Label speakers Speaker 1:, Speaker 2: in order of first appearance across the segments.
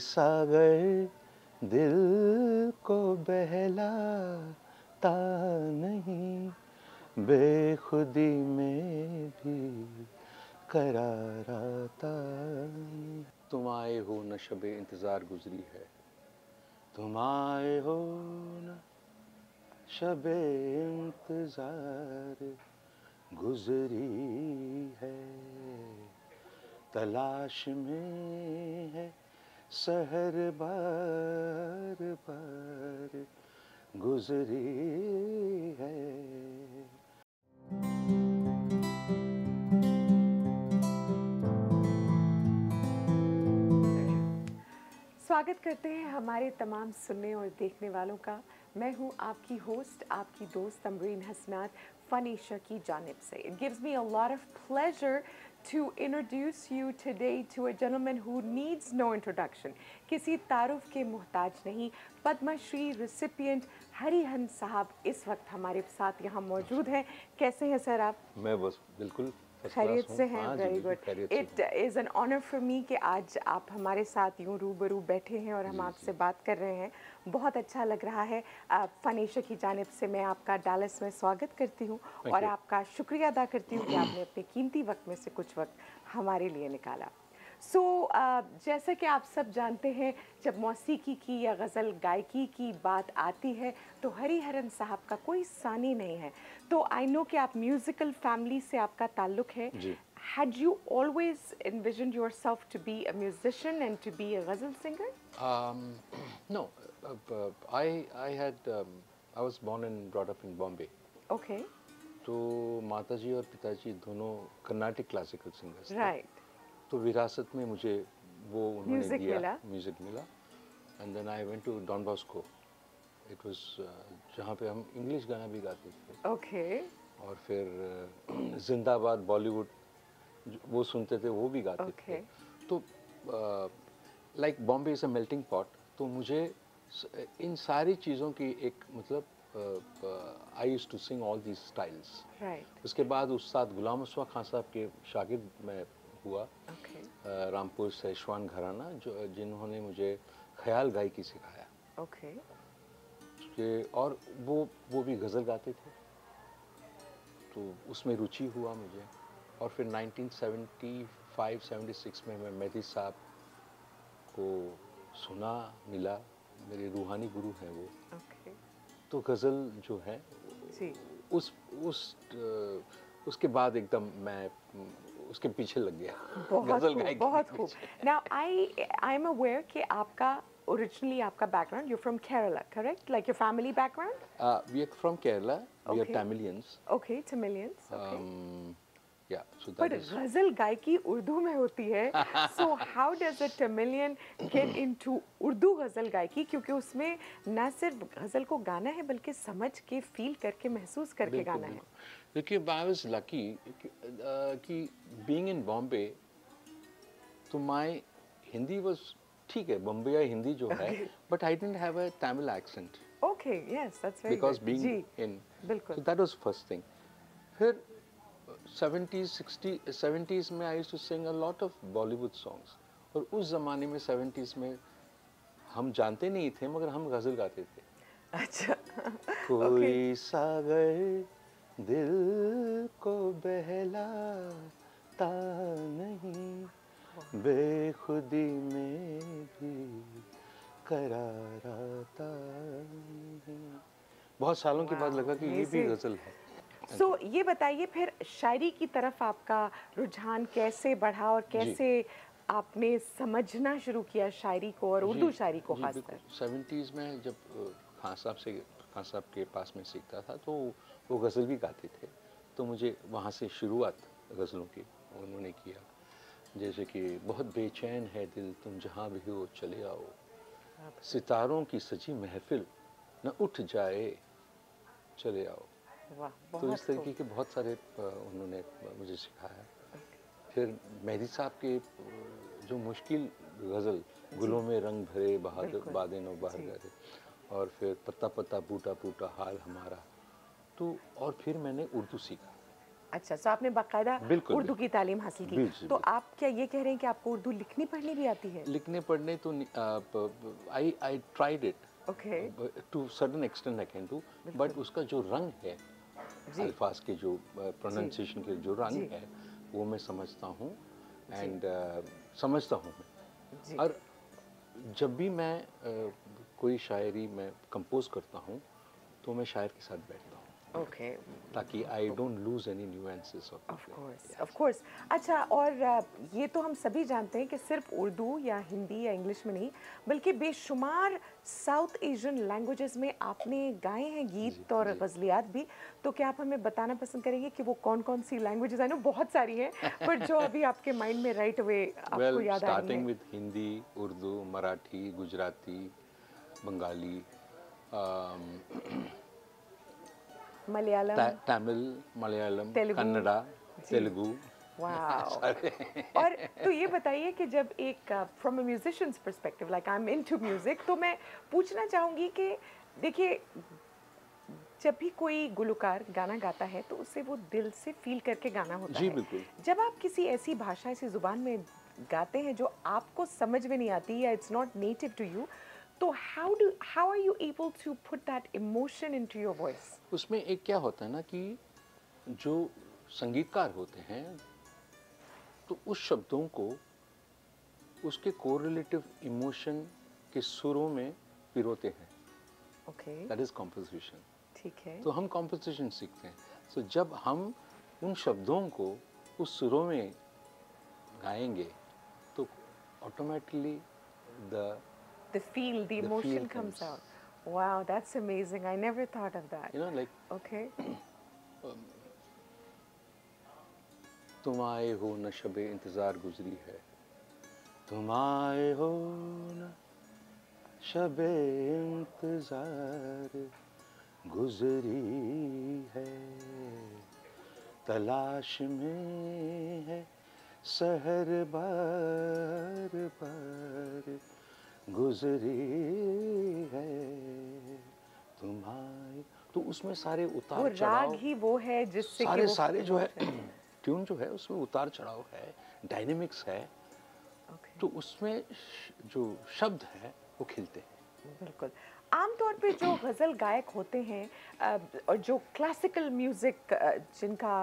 Speaker 1: सागर दिल को बहलाता नहीं, बेखुदी में भी करार आता नहीं। तुम आए हो न शबे इंतजार गुजरी है, तुम आए हो न शबे इंतजार गुजरी है, तलाश में है सहर बार बार गुजरी है।
Speaker 2: स्वागत करते हैं हमारे तमाम सुनने और देखने वालों का। मैं हूं आपकी होस्ट, आपकी दोस्त तमरीन हसनात, फनीशा की जानिब से। It gives me a lot of pleasure to introduce you today to a gentleman who needs no introduction. किसी तारुफ के मोहताज नहीं, पद्मश्री रिसिपिएंट हरिहरन साहब इस वक्त हमारे साथ यहाँ मौजूद हैं। कैसे हैं सर आप?
Speaker 1: मैं बस बिल्कुल
Speaker 2: खैरियत से हैं? Very good. It is an honour for me कि आज आप हमारे साथ यूँ रूबरू बैठे हैं और हम आपसे बात कर रहे हैं। बहुत अच्छा लग रहा है। फनीशा की जानिब से मैं आपका डालस में स्वागत करती हूँ और आपका शुक्रिया अदा करती हूँ कि आपने अपने कीमती वक्त में से कुछ वक्त हमारे लिए निकाला। जैसा कि आप सब जानते हैं, जब मौसीकी की या गज़ल गायकी की बात आती है तो हरिहरन साहब का कोई सानी नहीं है। तो आई नो कि आप म्यूज़िकल फैमिली से आपका ताल्लुक़ है। Had you always envisioned yourself to be a musician and to be a ghazal singer?
Speaker 1: No, I was born and brought up in Bombay.
Speaker 2: Okay.
Speaker 1: तो माताजी और पिताजी दोनों कर्नाटिक क्लासिकल सिंगर्स थे।
Speaker 2: Right.
Speaker 1: तो विरासत में मुझे वो उन्होंने दिया,
Speaker 2: म्यूजिक
Speaker 1: मिला। And then I went to Don Bosco. It was जहाँ पे हम इंग्लिश गाना भी गाते थे।
Speaker 2: ओके।
Speaker 1: और फिर जिंदाबाद बॉलीवुड वो सुनते थे, वो भी गाते थे। तो like Bombay is a melting pot. तो मुझे इन सारी चीज़ों की एक मतलब I used to sing all these styles.
Speaker 2: Right.
Speaker 1: उसके बाद उस्ताद गुलाम मुस्तफा खान साहब के शागिर्द मैं हुआ। रामपुर सैशवान घराना जो जिन्होंने मुझे ख्याल गायकी सिखाया। और वो भी गज़ल गाते थे, तो उसमें रुचि हुआ मुझे। और फिर 1975-76 में मैं मेहदी साहब को सुना, मिला। मेरे रूहानी गुरु हैं वो। तो गज़ल जो है उसके बाद एकदम मैं उसके पीछे लग गया।
Speaker 2: बहुत खूब। Now I'm aware कि आपका originally आपका background, you're from Kerala, correct? Like your family background?
Speaker 1: We are from Kerala. We are Tamilians.
Speaker 2: Okay, Tamilians. Okay.
Speaker 1: Yeah, so that
Speaker 2: But
Speaker 1: is.
Speaker 2: ग़ज़ल गायकी उर्दू में होती है. So how does a Tamilian get into Urdu ग़ज़ल गायकी? क्योंकि उसमें न सिर्फ ग़ज़ल को गाना है बल्कि समझ के, फील करके, महसूस करके गाना है.
Speaker 1: देखिए, I was lucky कि being in Bombay, तो my Hindi was ठीक है, बम्बई हिंदी जो है, but I didn't have a Tamil accent.
Speaker 2: Okay, yes, that's very
Speaker 1: because
Speaker 2: good.
Speaker 1: being in,
Speaker 2: बिल्कुल.
Speaker 1: so that was first thing. फिर 70s, 60s, 70s में I used to sing a lot of Bollywood songs. और उस ज़माने में 70s में हम जानते नहीं थे मगर हम गज़ल गाते थे।
Speaker 2: अच्छा।
Speaker 1: कोई सागर दिल को बहलाता नहीं, बेखुदी में भी करार आता नहीं। बहुत सालों के बाद लगा कि ये भी गज़ल है।
Speaker 2: ये बताइए फिर शायरी की तरफ आपका रुझान कैसे बढ़ा और कैसे आपने समझना शुरू किया शायरी को और उर्दू शायरी को खासकर?
Speaker 1: 70s में जब खान साहब के पास में सीखता था तो वो गज़ल भी गाते थे, तो मुझे वहाँ से शुरुआत गज़लों की उन्होंने किया। जैसे कि बहुत बेचैन है दिल तुम जहाँ भी हो चले आओ, सितारों की सजी महफिल न उठ जाए चले आओ। तो इस तरीके के बहुत सारे उन्होंने मुझे सिखाया। फिर मेहदी साहब के जो मुश्किल गज़ल, गुलों में रंग भरे बादे नौ बहार गए, और फिर पत्ता पत्ता बूटा बूटा हाल हमारा, तो और फिर मैंने उर्दू सीखा।
Speaker 2: अच्छा, तो आपने बाकायदा उर्दू की तालीम हासिल की। तो आप क्या ये कह रहे हैं कि आपको उर्दू लिखनी पढ़नी भी आती है?
Speaker 1: लिखने पढ़ने तो I tried it,
Speaker 2: okay,
Speaker 1: to certain extent I can do, but उसका जो रंग है, अल्फाज के जो प्रोनाउंसिएशन के जो रंग है, वो मैं समझता हूँ एंड समझता हूँ मैं। और जब भी मैं कोई शायरी मैं कंपोज करता हूँ तो मैं शायर के साथ बैठता हूँ,
Speaker 2: ओके,
Speaker 1: ताकि I don't lose any nuances
Speaker 2: of course. अच्छा, और ये तो हम सभी जानते हैं कि सिर्फ उर्दू या हिंदी या इंग्लिश में नहीं, बल्कि बेशुमार साउथ एशियन लैंग्वेजेस में आपने गाए हैं गीत और गज़लियात भी। तो क्या आप हमें बताना पसंद करेंगे कि वो कौन कौन सी लैंग्वेजेस हैं? बहुत सारी हैं, पर जो अभी आपके माइंड में राइट अवे आपको याद आ रही है।
Speaker 1: Starting with Hindi, Urdu, Marathi, Gujarati, Bengali,
Speaker 2: Malayalam,
Speaker 1: Tamil, Malayalam, Kannada, Telugu.
Speaker 2: वाह। और तो ये बताइए कि जब एक from a musicians perspective, like I am into music, तो मैं पूछना चाहूँगी कि देखिए, जब भी कोई गुलकार गाना गाता है तो उसे वो दिल से फील करके गाना होता है।
Speaker 1: बिल्कुल।
Speaker 2: जब आप किसी ऐसी भाषा, ऐसी जुबान में गाते हैं जो आपको समझ में नहीं आती या it's not native to you, तो how are you able to put that emotion into your voice?
Speaker 1: उसमें एक क्या होता है ना कि जो संगीतकार होते हैं तो उस शब्दों को उसके कोरिलेटिव इमोशन के सुरों में पिरोते हैं।
Speaker 2: Okay,
Speaker 1: that is composition.
Speaker 2: ठीक है।
Speaker 1: तो हम कॉम्पोजिशन सीखते हैं। सो जब हम उन शब्दों को उस सुरों में गाएंगे तो automatically
Speaker 2: the feel, the emotion comes out. Wow, that's amazing. I never thought of that.
Speaker 1: You know, like,
Speaker 2: okay.
Speaker 1: तुम आए हो न शबे इंतजार गुजरी है, तुम आए हो न शबे इंतजार गुजरी है, तलाश में है सहर बार बार गुजरी है, तुम्हारे। तो उसमें सारे उतार चढ़ाव,
Speaker 2: राग ही वो है जिससे
Speaker 1: सारे जो है ट्यून जो है उसमें उतार चढ़ाव है, डायनेमिक्स है। तो उसमें जो शब्द है वो खिलते हैं।
Speaker 2: बिल्कुल। आमतौर पे जो गज़ल गायक होते हैं और जो क्लासिकल म्यूज़िक जिनका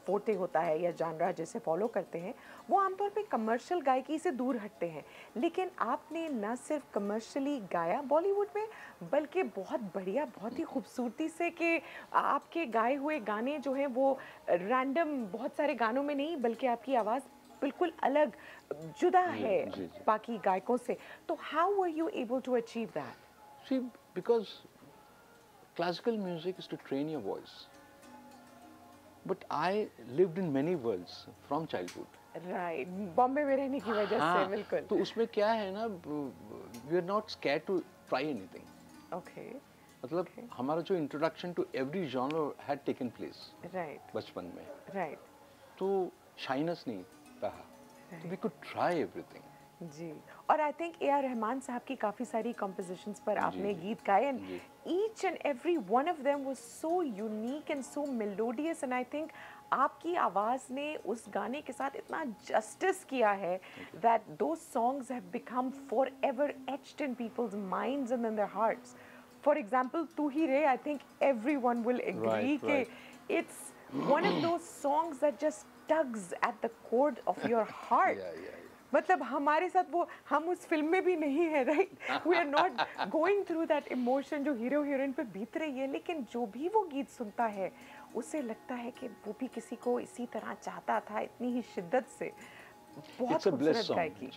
Speaker 2: फोटे होता है या जानरा जिसे फॉलो करते हैं, वो आमतौर पे कमर्शियल गायकी से दूर हटते हैं। लेकिन आपने न सिर्फ कमर्शियली गाया बॉलीवुड में, बल्कि बहुत बढ़िया, बहुत ही खूबसूरती से कि आपके गाए हुए गाने जो हैं वो रैंडम बहुत सारे गानों में नहीं, बल्कि आपकी आवाज़ बिल्कुल अलग, जुदा है बाकी गायकों से। तो how were you able to achieve that?
Speaker 1: See, because classical music is to train your voice. But I lived in many worlds from childhood.
Speaker 2: Right, Bombay में रहने की वजह से बिल्कुल।
Speaker 1: तो उसमें क्या है ना, we are not scared to try anything.
Speaker 2: Okay.
Speaker 1: मतलब हमारा जो introduction to every genre had taken place.
Speaker 2: Right.
Speaker 1: बचपन में।
Speaker 2: Right.
Speaker 1: तो shyness नहीं रहा। तो we could try everything.
Speaker 2: जी, और I think A R Rahman साहब की काफ़ी सारी कंपोजिशंस पर आपने गीत गाए, and each and every one of them was so unique and so melodious, and I think आपकी आवाज़ ने उस गाने के साथ इतना जस्टिस किया है that those songs have become forever etched in people's minds and in their hearts. For example तू ही रे, I think everyone will agree कि it's one of those songs that just tugs at the core of your heart. मतलब हमारे साथ वो, हम उस फिल्म में भी नहीं है, right? We are not going through that emotion जो हीरो हीरोइन पे बीत रही है, लेकिन जो भी वो गीत सुनता है उसे लगता है कि वो भी किसी को इसी तरह चाहता था, इतनी ही शिद्दत से। बहुत खूबसूरत गायकी।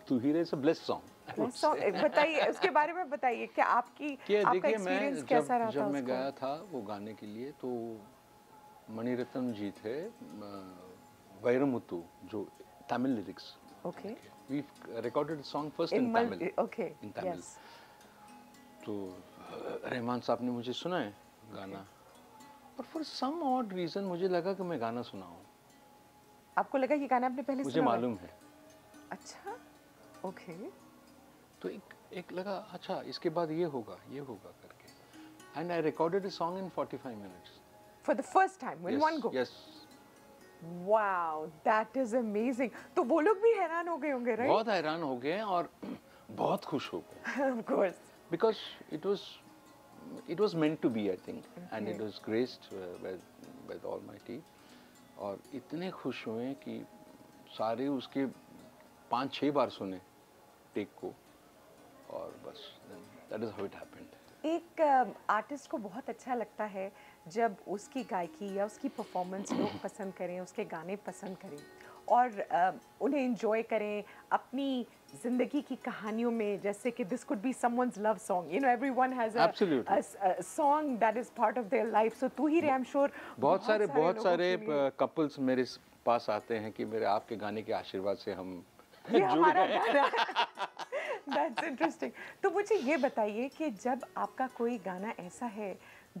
Speaker 1: तू ही रे इज अ ब्लेस्ड सॉन्ग।
Speaker 2: बताइए उसके बारे में, बताइए क्या आपका एक्सपीरियंस कैसा रहा था?
Speaker 1: जब मैं गया था वो गाने के लिए, तो मणिरत्नम जी थे, वैरमुत्तु जो Tamil lyrics.
Speaker 2: Okay.
Speaker 1: We've recorded the song first in Tamil.
Speaker 2: Okay.
Speaker 1: In Tamil.
Speaker 2: Yes.
Speaker 1: तो रहमान साहब ने मुझे सुना है गाना, और for some odd reason मुझे लगा कि मैं गाना सुनाऊं।
Speaker 2: आपको लगा कि गाना आपने पहले सुना?
Speaker 1: मुझे मालूम है।
Speaker 2: अच्छा, ओके।
Speaker 1: तो एक लगा, अच्छा इसके बाद ये होगा करके, and I recorded a song in 45 minutes.
Speaker 2: for the first time in one go.
Speaker 1: Yes.
Speaker 2: Wow, that is amazing. तो वो लोग भी हैरान हो गए होंगे, right?
Speaker 1: बहुत हैरान हो गए और बहुत खुश हो गए.
Speaker 2: Of course.
Speaker 1: Because it was meant to be, I think, and it was graced by the Almighty. और इतने खुश हुए कि सारे उसके 5-6 बार सुने टेक को, और बस that is how it happened.
Speaker 2: एक आर्टिस्ट को बहुत अच्छा लगता है जब उसकी गायकी या उसकी परफॉर्मेंस लोग पसंद करें, उसके गाने पसंद करें और उन्हें एंजॉय करें अपनी जिंदगी की कहानियों में. जैसे कि this could be someone's love song, you know, everyone has a song that is part of their life. So तू ही रे, आई एम श्योर
Speaker 1: बहुत सारे कपल्स मेरे पास आते हैं कि मेरे आपके गाने के आशीर्वाद से हम
Speaker 2: ये हमारा गाना. That's interesting. तो मुझे ये बताइए कि जब आपका कोई गाना ऐसा है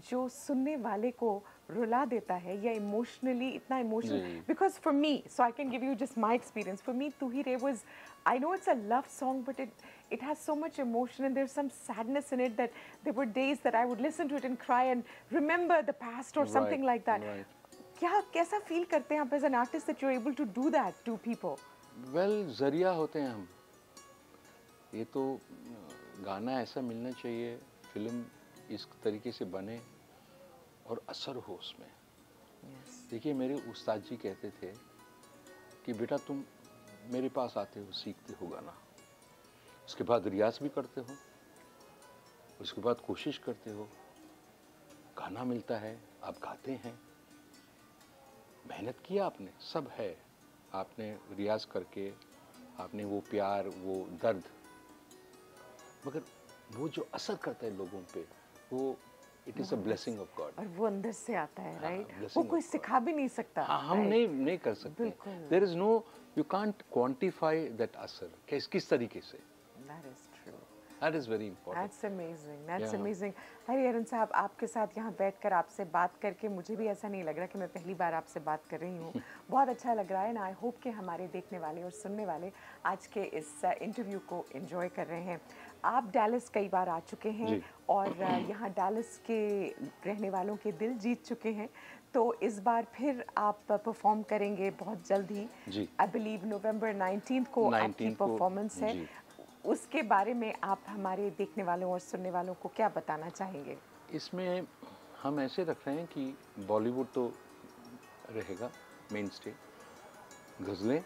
Speaker 2: जो सुनने वाले को रुला देता है या इमोशनली इतना emotional, because for me, so I can give you just my experience. For me तू ही रे was, I know it's a love song, but it has so much emotion and there's some sadness in it that there were days that I would listen to it and cry and remember the past or something like that. क्या कैसा feel करते हैं आप as an artist that you're able to do that to people?
Speaker 1: Well, जरिया होते हैं हम. ये तो गाना ऐसा मिलना चाहिए, फिल्म इस तरीके से बने और असर हो उसमें. देखिए, मेरे उस्ताद जी कहते थे कि बेटा तुम मेरे पास आते हो, सीखते हो गाना, उसके बाद रियाज भी करते हो, उसके बाद कोशिश करते हो, गाना मिलता है, आप गाते हैं, मेहनत किया आपने, सब है, आपने रियाज करके, आपने वो प्यार, वो दर्द, मगर वो जो असर करता है लोगों पे, वो it is a blessing of God.
Speaker 2: और वो अंदर से आता है, राइट? वो कोई सिखा भी नहीं सकता.
Speaker 1: हम नहीं कर सकते. There is no, you can't quantify that असर, किस तरीके से.
Speaker 2: That is true.
Speaker 1: That is very important.
Speaker 2: That's amazing. That's amazing. Hariharan साहब, आपके साथ यहाँ बैठकर आपसे बात करके मुझे भी ऐसा नहीं लग रहा कि मैं पहली बार आपसे बात कर रही हूँ. बहुत अच्छा लग रहा है ना. आई होप कि हमारे देखने वाले और सुनने वाले आज के इस इंटरव्यू को एंजॉय कर रहे हैं. आप डैलस कई बार आ चुके हैं और यहाँ डैलस के रहने वालों के दिल जीत चुके हैं. तो इस बार फिर आप परफॉर्म करेंगे बहुत जल्द ही. आई बिलीव नवंबर 19 को आपकी परफॉर्मेंस है. उसके बारे में आप हमारे देखने वालों और सुनने वालों को क्या बताना चाहेंगे?
Speaker 1: इसमें हम ऐसे रख रहे हैं कि बॉलीवुड तो रहेगा मेन स्टेज, गज़लें,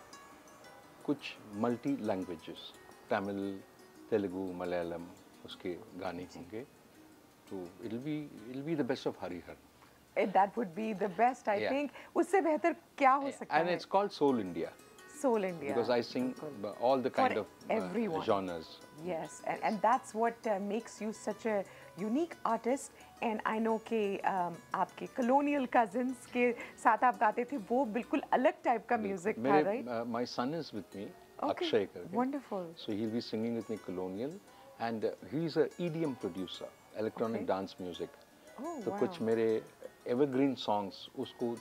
Speaker 1: कुछ मल्टी लैंग्वेजेस, तमिल, तेलुगु, मलयालम, उसके गाने होंगे. तो it'll be the best of Hariharan.
Speaker 2: That would be the best, I think. उससे बेहतर क्या हो सकता है?
Speaker 1: And it's called Soul India.
Speaker 2: Soul India.
Speaker 1: Because I sing all the kind of genres.
Speaker 2: Yes, and that's what makes you such a unique artist. And I know कि आपके colonial cousins के साथ आप गाते थे, वो बिल्कुल अलग type का music था, right?
Speaker 1: My son is with me, Akshay करके.
Speaker 2: Wonderful.
Speaker 1: So he'll be singing with me colonial, and he's a EDM producer, electronic dance music. तो कुछ मेरे evergreen songs उसको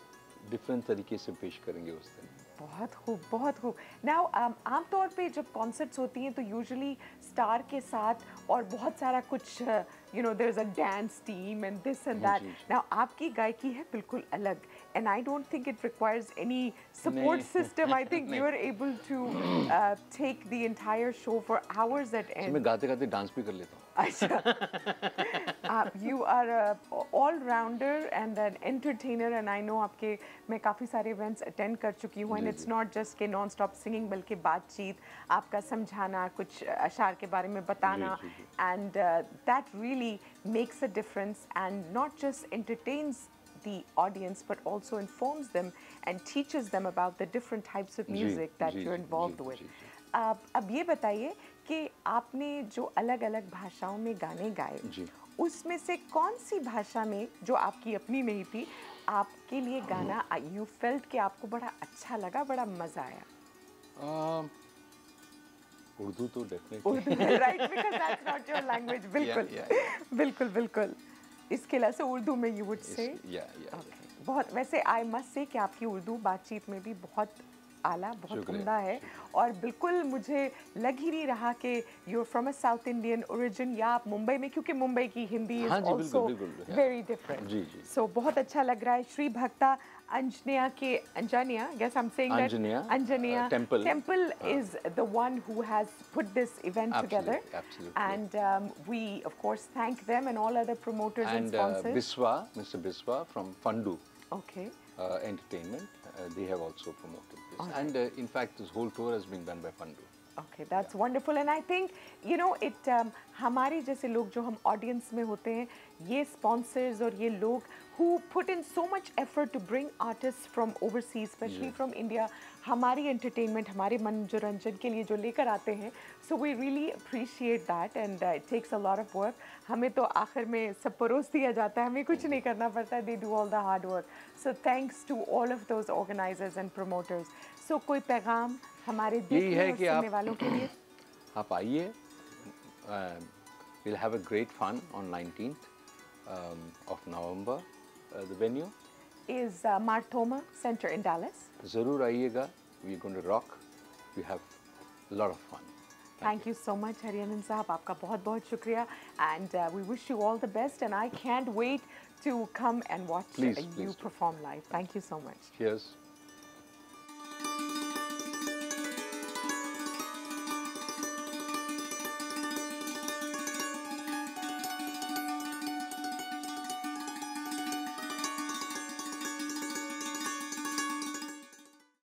Speaker 1: different तरीके से पेश करेंगे उस दिन.
Speaker 2: बहुत खूब, बहुत खूब. नाउ आमतौर पे जब कॉन्सर्ट्स होती हैं तो यूजुअली स्टार के साथ और बहुत सारा कुछ, you know, there is a dance team and this and that. Now आपकी गायकी है बिल्कुल अलग, and I don't think it requires any support system. I think you are able to take the entire show for hours at end.
Speaker 1: मैं गाते गाते dance भी कर लेता हूँ.
Speaker 2: अच्छा. You are a all-rounder and an entertainer, and I know आपके मैं काफ़ी सारे events attend कर चुकी हूँ, and it's not just के non-stop singing, बल्कि बातचीत, आपका समझाना, कुछ अशार के बारे में बताना, and that really makes a difference and not just entertains the audience but also informs them and teaches them about the different types of music that you're involved with. अब ये बताइए कि आपने जो अलग-अलग भाषाओं में गाने गाए, उसमें से कौन सी भाषा में, जो आपकी अपनी नहीं थी, आपके लिए गाना यू फेल्ट कि आपको बड़ा अच्छा लगा, बड़ा मजा आया?
Speaker 1: उर्दू तो definitely.
Speaker 2: Urdu, right, because that's not your language. बिल्कुल, बिल्कुल, बिल्कुल. इसके अलावा उर्दू में यू वुड से. बहुत. वैसे आई मस्ट से कि आपकी उर्दू बातचीत में भी बहुत आला, बहुत उम्दा है और बिल्कुल मुझे लग ही नहीं रहा कि you are from a South Indian origin या आप मुंबई में, क्योंकि मुंबई की Hindi is also very different.
Speaker 1: जी जी।
Speaker 2: सो बहुत अच्छा लग रहा है। श्री भक्ता Anjaniya ke Anjaniya, guess I'm saying
Speaker 1: Anjaniya,
Speaker 2: that Anjaniya
Speaker 1: temple
Speaker 2: is the one who has put this event together.
Speaker 1: Absolutely.
Speaker 2: And we of course thank them and all other promoters and sponsors.
Speaker 1: Biswa, Mr. Biswa from Fundu
Speaker 2: Okay.
Speaker 1: Entertainment, they have also promoted this. And in fact, this whole tour has been done by Fundu.
Speaker 2: Okay, that's wonderful. And I think, you know, it हमारे जैसे लोग जो हम audience में होते हैं, ये sponsors और ये लोग who put in so much effort to bring artists from overseas, especially from India, हमारी entertainment, हमारे मनोरंजन के लिए जो लेकर आते हैं, so we really appreciate that and it takes a lot of work. हमें तो आखिर में सब परोस दिया जाता है, हमें कुछ नहीं करना पड़ता, they do all the hard work. So thanks to all of those organizers and promoters. So कोई पैगाम हमारे देखने और सुनने वालों के लिए?
Speaker 1: आप आइए, we'll have a great fun on 19th of November. The venue
Speaker 2: is Mar Thoma Center in Dallas.
Speaker 1: ज़रूर आइएगा, we're going to rock. We have a lot of fun.
Speaker 2: Thank you so much, Hariharan Sahab. आपका बहुत-बहुत शुक्रिया and we wish you all the best and I can't wait to come and watch you perform live. Thank you so much.
Speaker 1: Cheers.